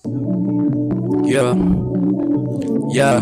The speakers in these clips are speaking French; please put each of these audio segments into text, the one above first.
Yeah, yeah.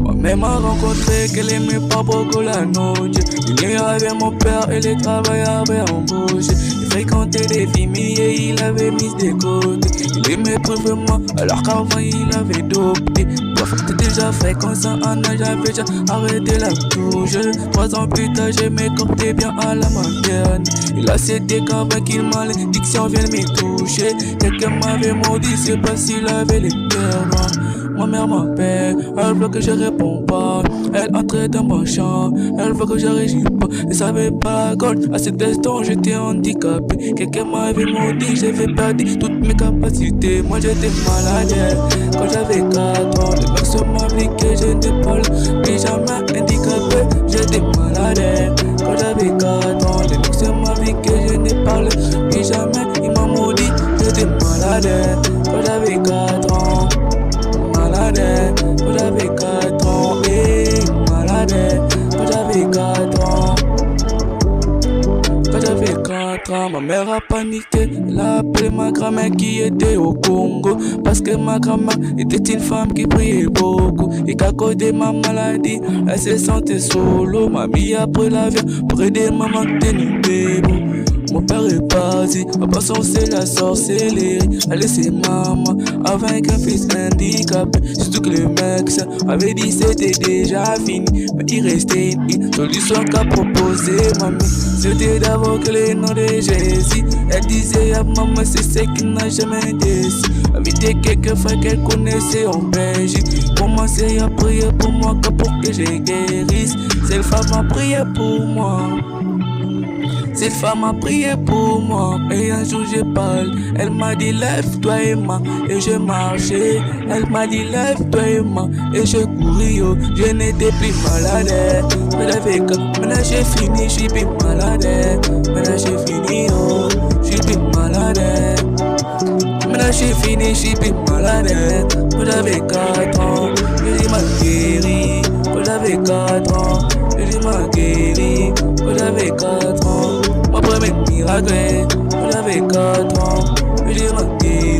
Ma-mère m'a rencontré qu'elle aimait pas beaucoup la noche. Il est avec mon père et les travailleurs avaient embauché. Il fréquentait des filles et il avait mis des côtés. Il aimait plus vraiment alors qu'avant il avait dopé. Bref, t'es déjà fréquentant un an, j'avais déjà arrêté la touche. 3 ans plus tard, j'ai m'écorté bien à la materne. Il a cédé qu'avant qu'il malédiction vienne me toucher. Quelqu'un m'avait maudit, c'est pas s'il avait les perdants. Ma mère m'appelle, elle veut que je réponds pas. Elle entrait dans mon champ, elle veut que je réagis pas. Elle savait pas gold, à cet instant j'étais handicapé. Quelqu'un m'avait maudit, j'avais perdu toutes mes capacités. Moi j'étais malade, quand j'avais 4 ans. Les mecs se m'appliquaient, j'étais pas là. Puis jamais handicapé, j'étais malade. Quand j'avais 4 ans, les mecs se m'appliquaient, je n'ai pas là. Puis jamais il m'a maudit, j'étais malade. Quand j'avais 4 ans. Malade, quand j'avais 4 ans, malade, quand j'avais 4 ans. Quand j'avais 4 ans, ma mère a paniqué, elle a appelé ma grand-mère qui était au Congo. Parce que ma grand-mère était une femme qui priait beaucoup. Et qu'à cause de ma maladie, elle se sentait solo. Mamie a pris l'avion pour aider maman à tenir bébé. Mon père est parti, en passant c'est la sorcellerie. A laissé maman avec un fils handicapé. Surtout que le mec ça avait dit c'était déjà fini. Mais il restait une solution qu'a proposé mamie. C'était d'invoquer le nom de Jésus. Elle disait à maman c'est ce qui n'a jamais déçu. Inviter quelques frères qu'elle connaissait en Belgique. Commencer à prier pour moi que pour que je guérisse. Cette femme a prié pour moi. Cette femme a prié pour moi et un jour je parle. Elle m'a dit lève-toi Emma et je marchais. Elle m'a dit lève-toi Emma et je courais. Oh. Je n'étais plus malade. Mais avec maintenant j'ai fini, je suis plus malade. Maintenant j'ai fini, oh, je suis plus malade. Maintenant j'ai fini, je suis plus malade. Quand j'avais 4 ans, je m'a guéri. Quand j'avais 4 ans, je m'a guéri. Quand j'avais 4 ans. Mon premier miracle, quand j'avais 4 ans, je m'a guéri.